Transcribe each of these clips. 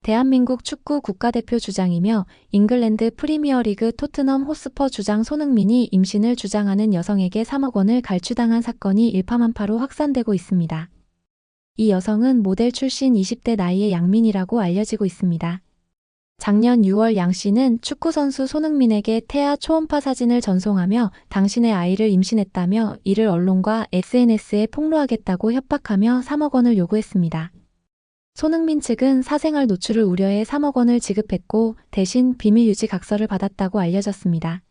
대한민국 축구 국가대표 주장이며 잉글랜드 프리미어리그 토트넘 호스퍼 주장 손흥민이 임신을 주장하는 여성에게 3억 원을 갈취당한 사건이 일파만파로 확산되고 있습니다. 이 여성은 모델 출신 20대 나이의 양민이라고 알려지고 있습니다. 작년 6월 양 씨는 축구선수 손흥민에게 태아 초음파 사진을 전송하며 당신의 아이를 임신했다며 이를 언론과 SNS에 폭로하겠다고 협박하며 3억 원을 요구했습니다. 손흥민 측은 사생활 노출을 우려해 3억 원을 지급했고 대신 비밀 유지 각서를 받았다고 알려졌습니다.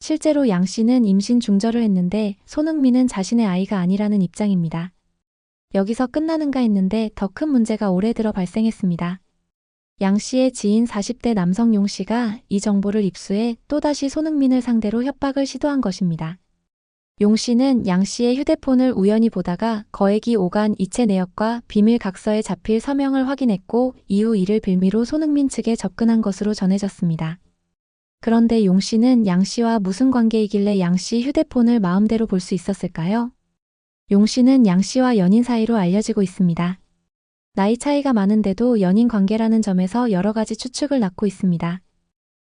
실제로 양 씨는 임신 중절을 했는데 손흥민은 자신의 아이가 아니라는 입장입니다. 여기서 끝나는가 했는데 더 큰 문제가 올해 들어 발생했습니다. 양 씨의 지인 40대 남성 용 씨가 이 정보를 입수해 또다시 손흥민을 상대로 협박을 시도한 것입니다. 용 씨는 양 씨의 휴대폰을 우연히 보다가 거액이 오간 이체 내역과 비밀 각서에 잡힐 서명을 확인했고 이후 이를 빌미로 손흥민 측에 접근한 것으로 전해졌습니다. 그런데 용 씨는 양 씨와 무슨 관계이길래 양 씨 휴대폰을 마음대로 볼 수 있었을까요? 용 씨는 양 씨와 연인 사이로 알려지고 있습니다. 나이 차이가 많은데도 연인 관계라는 점에서 여러 가지 추측을 낳고 있습니다.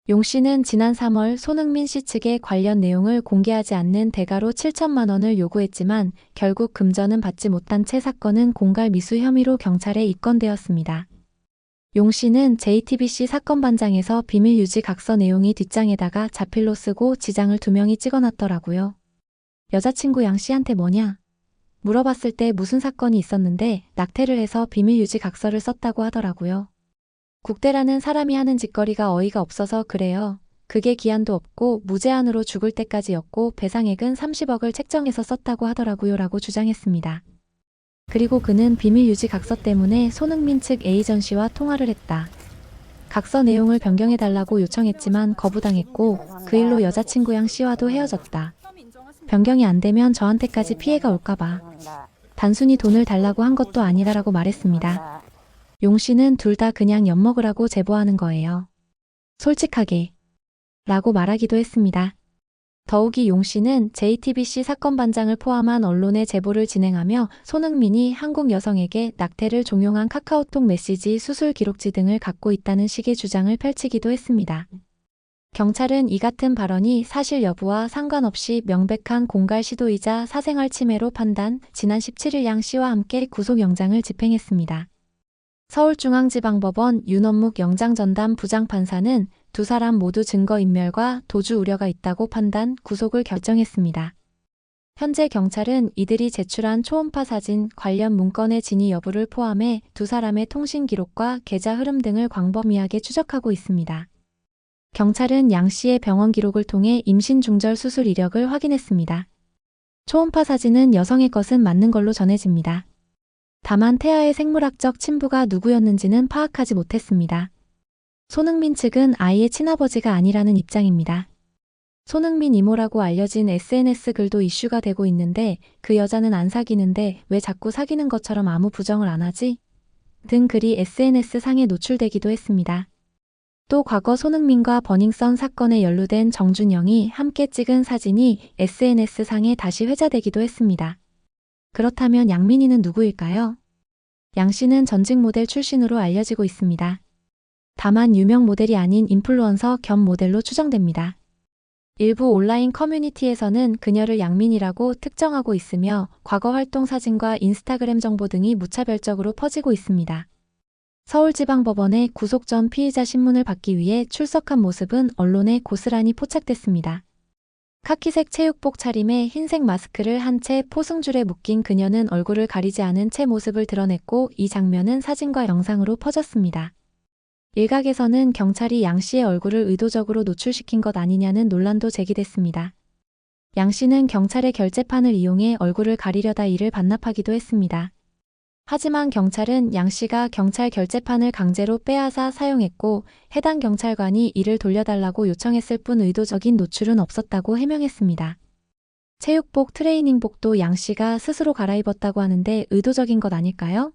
용 씨는 지난 3월 손흥민 씨 측에 관련 내용을 공개하지 않는 대가로 7천만 원을 요구했지만 결국 금전은 받지 못한 채 사건은 공갈 미수 혐의로 경찰에 입건되었습니다. 용 씨는 JTBC 사건 반장에서 비밀 유지 각서 내용이 뒷장에다가 자필로 쓰고 지장을 2명이 찍어놨더라고요. 여자친구 양 씨한테 뭐냐? 물어봤을 때 무슨 사건이 있었는데 낙태를 해서 비밀 유지 각서를 썼다고 하더라고요. 국대라는 사람이 하는 짓거리가 어이가 없어서 그래요. 그게 기한도 없고 무제한으로 죽을 때까지였고 배상액은 30억을 책정해서 썼다고 하더라고요 라고 주장했습니다. 그리고 그는 비밀 유지 각서 때문에 손흥민 측 에이전시와 통화를 했다. 각서 내용을 변경해달라고 요청했지만 거부당했고 그 일로 여자친구 양 씨와도 헤어졌다. 변경이 안 되면 저한테까지 피해가 올까봐. 단순히 돈을 달라고 한 것도 아니라고 말했습니다. 용 씨는 둘 다 그냥 엿먹으라고 제보하는 거예요. 솔직하게. 라고 말하기도 했습니다. 더욱이 용 씨는 JTBC 사건 반장을 포함한 언론의 제보를 진행하며 손흥민이 한국 여성에게 낙태를 종용한 카카오톡 메시지, 수술 기록지 등을 갖고 있다는 식의 주장을 펼치기도 했습니다. 경찰은 이 같은 발언이 사실 여부와 상관없이 명백한 공갈 시도이자 사생활 침해로 판단, 지난 17일 양 씨와 함께 구속영장을 집행했습니다. 서울중앙지방법원 윤원묵 영장전담 부장판사는 두 사람 모두 증거인멸과 도주 우려가 있다고 판단, 구속을 결정했습니다. 현재 경찰은 이들이 제출한 초음파 사진 관련 문건의 진위 여부를 포함해 두 사람의 통신 기록과 계좌 흐름 등을 광범위하게 추적하고 있습니다. 경찰은 양 씨의 병원 기록을 통해 임신 중절 수술 이력을 확인했습니다. 초음파 사진은 여성의 것은 맞는 걸로 전해집니다. 다만 태아의 생물학적 친부가 누구였는지는 파악하지 못했습니다. 손흥민 측은 아이의 친아버지가 아니라는 입장입니다. 손흥민 이모라고 알려진 SNS 글도 이슈가 되고 있는데 그 여자는 안 사귀는데 왜 자꾸 사귀는 것처럼 아무 부정을 안 하지? 등 글이 SNS상에 노출되기도 했습니다. 또 과거 손흥민과 버닝썬 사건에 연루된 정준영이 함께 찍은 사진이 SNS상에 다시 회자되기도 했습니다. 그렇다면 양민이는 누구일까요? 양 씨는 전직 모델 출신으로 알려지고 있습니다. 다만 유명 모델이 아닌 인플루언서 겸 모델로 추정됩니다. 일부 온라인 커뮤니티에서는 그녀를 양민이라고 특정하고 있으며 과거 활동 사진과 인스타그램 정보 등이 무차별적으로 퍼지고 있습니다. 서울지방법원의 구속 전 피의자 신문을 받기 위해 출석한 모습은 언론에 고스란히 포착됐습니다. 카키색 체육복 차림에 흰색 마스크를 한 채 포승줄에 묶인 그녀는 얼굴을 가리지 않은 채 모습을 드러냈고 이 장면은 사진과 영상으로 퍼졌습니다. 일각에서는 경찰이 양 씨의 얼굴을 의도적으로 노출시킨 것 아니냐는 논란도 제기됐습니다. 양 씨는 경찰의 결제판을 이용해 얼굴을 가리려다 이를 반납하기도 했습니다. 하지만 경찰은 양 씨가 경찰 결제판을 강제로 빼앗아 사용했고 해당 경찰관이 이를 돌려달라고 요청했을 뿐 의도적인 노출은 없었다고 해명했습니다. 체육복, 트레이닝복도 양 씨가 스스로 갈아입었다고 하는데 의도적인 것 아닐까요?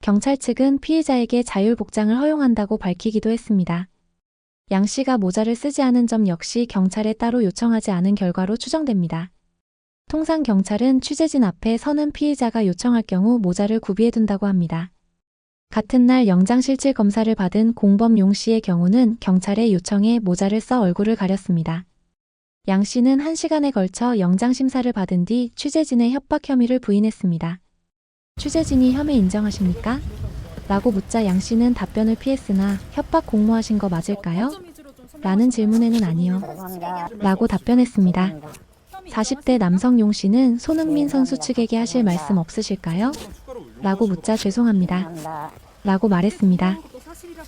경찰 측은 피의자에게 자율복장을 허용한다고 밝히기도 했습니다. 양 씨가 모자를 쓰지 않은 점 역시 경찰에 따로 요청하지 않은 결과로 추정됩니다. 통상 경찰은 취재진 앞에 서는 피의자가 요청할 경우 모자를 구비해둔다고 합니다. 같은 날 영장실질 검사를 받은 공범 용 씨의 경우는 경찰의 요청에 모자를 써 얼굴을 가렸습니다. 양 씨는 1시간에 걸쳐 영장심사를 받은 뒤 취재진의 협박 혐의를 부인했습니다. 취재진이 혐의 인정하십니까? 라고 묻자 양 씨는 답변을 피했으나 협박 공모하신 거 맞을까요? 라는 질문에는 아니요. 라고 답변했습니다. 40대 남성 용 씨는 손흥민 선수 측에게 하실 말씀 없으실까요? 라고 묻자 죄송합니다. 라고 말했습니다.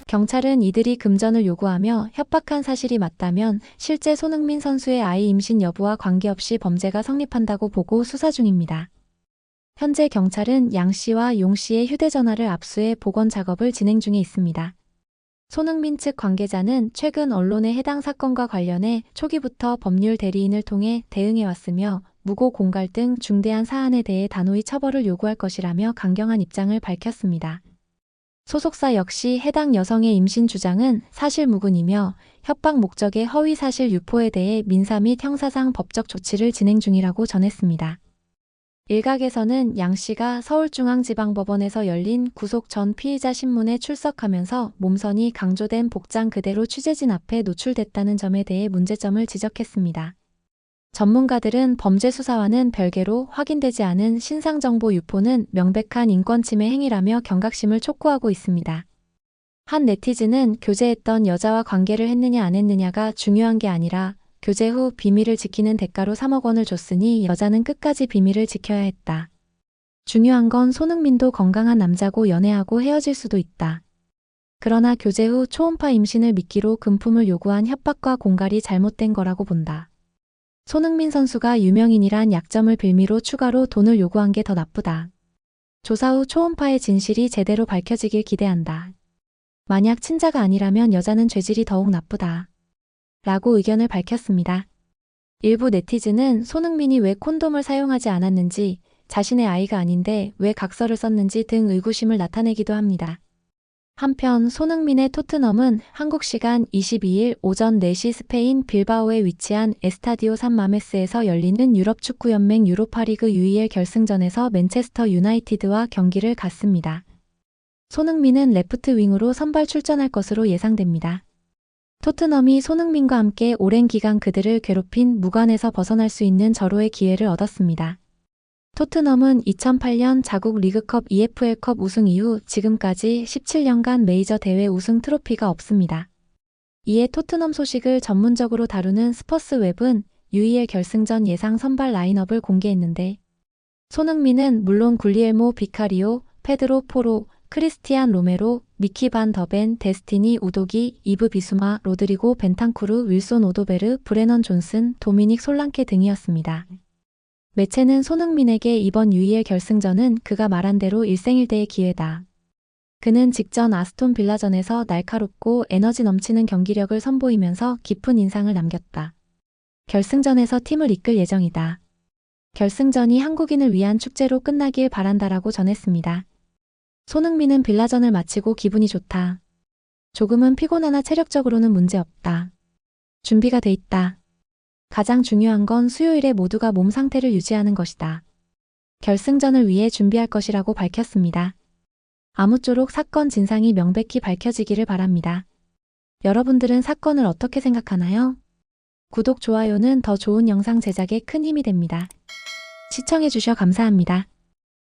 경찰은 이들이 금전을 요구하며 협박한 사실이 맞다면 실제 손흥민 선수의 아이 임신 여부와 관계없이 범죄가 성립한다고 보고 수사 중입니다. 현재 경찰은 양 씨와 용 씨의 휴대전화를 압수해 복원 작업을 진행 중에 있습니다. 손흥민 측 관계자는 최근 언론에 해당 사건과 관련해 초기부터 법률 대리인을 통해 대응해왔으며 무고 공갈 등 중대한 사안에 대해 단호히 처벌을 요구할 것이라며 강경한 입장을 밝혔습니다. 소속사 역시 해당 여성의 임신 주장은 사실무근이며 협박 목적의 허위 사실 유포에 대해 민사 및 형사상 법적 조치를 진행 중이라고 전했습니다. 일각에서는 양 씨가 서울중앙지방법원에서 열린 구속 전 피의자 신문에 출석하면서 몸선이 강조된 복장 그대로 취재진 앞에 노출됐다는 점에 대해 문제점을 지적했습니다. 전문가들은 범죄 수사와는 별개로 확인되지 않은 신상정보 유포는 명백한 인권침해 행위라며 경각심을 촉구하고 있습니다. 한 네티즌은 교제했던 여자와 관계를 했느냐 안 했느냐가 중요한 게 아니라 교제 후 비밀을 지키는 대가로 3억 원을 줬으니 여자는 끝까지 비밀을 지켜야 했다. 중요한 건 손흥민도 건강한 남자고 연애하고 헤어질 수도 있다. 그러나 교제 후 초음파 임신을 미끼로 금품을 요구한 협박과 공갈이 잘못된 거라고 본다. 손흥민 선수가 유명인이란 약점을 빌미로 추가로 돈을 요구한 게 더 나쁘다. 조사 후 초음파의 진실이 제대로 밝혀지길 기대한다. 만약 친자가 아니라면 여자는 죄질이 더욱 나쁘다. 라고 의견을 밝혔습니다. 일부 네티즌은 손흥민이 왜 콘돔을 사용하지 않았는지, 자신의 아이가 아닌데 왜 각서를 썼는지 등 의구심을 나타내기도 합니다. 한편 손흥민의 토트넘은 한국 시간 22일 오전 4시 스페인 빌바오에 위치한 에스타디오 산 마메스에서 열리는 유럽축구연맹 유로파리그 UEL 결승전에서 맨체스터 유나이티드와 경기를 갖습니다. 손흥민은 레프트 윙으로 선발 출전할 것으로 예상됩니다. 토트넘이 손흥민과 함께 오랜 기간 그들을 괴롭힌 무관에서 벗어날 수 있는 절호의 기회를 얻었습니다. 토트넘은 2008년 자국 리그컵 EFL컵 우승 이후 지금까지 17년간 메이저 대회 우승 트로피가 없습니다. 이에 토트넘 소식을 전문적으로 다루는 스퍼스 웹은 UEL 결승전 예상 선발 라인업을 공개했는데 손흥민은 물론 굴리엘모 비카리오, 페드로 포로, 크리스티안 로메로, 미키 반 더벤, 데스티니 우도기, 이브 비수마, 로드리고 벤탄쿠르, 윌손 오도베르, 브레넌 존슨, 도미닉 솔랑케 등이었습니다. 매체는 손흥민에게 이번 UEL 결승전은 그가 말한 대로 일생일대의 기회다. 그는 직전 아스톤 빌라전에서 날카롭고 에너지 넘치는 경기력을 선보이면서 깊은 인상을 남겼다. 결승전에서 팀을 이끌 예정이다. 결승전이 한국인을 위한 축제로 끝나길 바란다라고 전했습니다. 손흥민은 빌라전을 마치고 기분이 좋다. 조금은 피곤하나 체력적으로는 문제없다. 준비가 돼 있다. 가장 중요한 건 수요일에 모두가 몸 상태를 유지하는 것이다. 결승전을 위해 준비할 것이라고 밝혔습니다. 아무쪼록 사건 진상이 명백히 밝혀지기를 바랍니다. 여러분들은 사건을 어떻게 생각하나요? 구독, 좋아요는 더 좋은 영상 제작에 큰 힘이 됩니다. 시청해주셔 감사합니다.